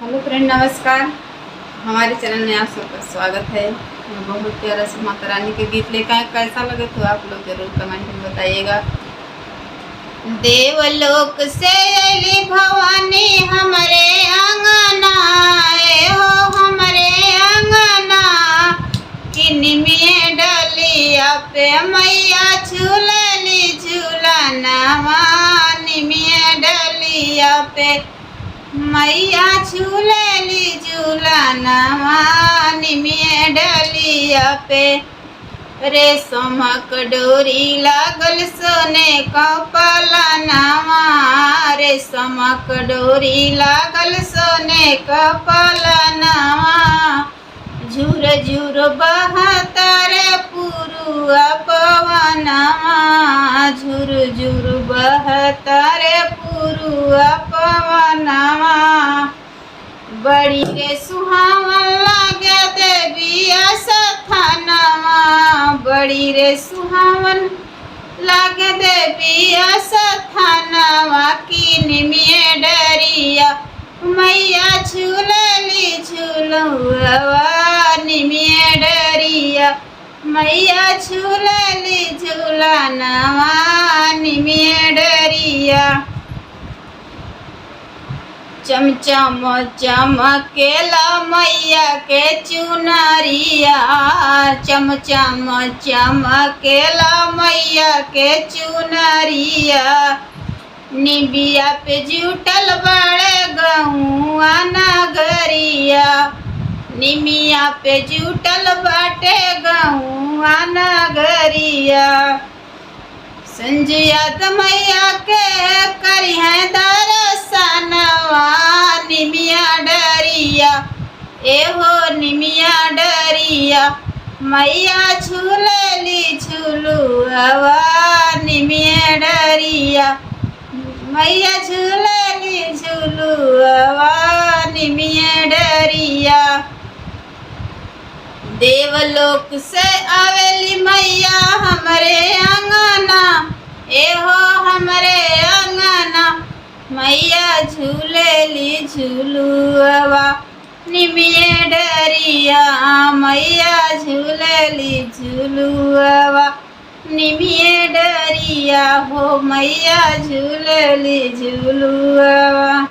Hello friend, नमस्कार। हमारे channel में आप सबका स्वागत है। मैं बहुत प्यारा से माता रानी के गीत लेकर आए। कैसा लगे तो आप लोग जरूर कमेंट में बताइएगा। देवलोक से अली भवानी हमरे आंगना, हो हमरे आंगना, किनमें डलिया पे मैया झूलली झूलनवा, निमिया डलिया पे मैया झूलली झूलनवा, निमिया डलिया पे रेशमक डोरी लागल सोने का पलनवा, रेशमक डोरी लागल सोने का पलनवा, झुर झुर बहता रे पुरुआ पवनवा, झुर झुर बहता रे पुरुआ पवनवा, बड़ी रे सुहावन लागे देविया सथनवा, बड़ी रे सुहावन लागे देविया सथनवा, किनमें डरिया मैया झूलली झूलुआ, निमिया डरिया मैया झूलली झूलनवा, निमिया डरिया। चमचम चमकेला मैया के चुनरिया, चमचम चमकेला मैया के चुनरिया, निबिया पे जुटल बड़े गहुआ नगरिया, निमिया पे जुटल बाटे गहुआ नगरिया, संजिया मैया के करी है दर्शनवा, निमिया डरिया एहो निमिया डरिया मैया झूलली झूलुआ, निमिया डरिया मैया झूलली झूलुआ, निमिया डरिया। देवलोक से आवेली मैया हमरे अंगना, एहो हमरे अंगना, मैया झूलेली झूलुआ, निमिया डरिया मैया झूलेली झूलुआ, निमिया डरिया हो मैया झूलेली झूलुआ।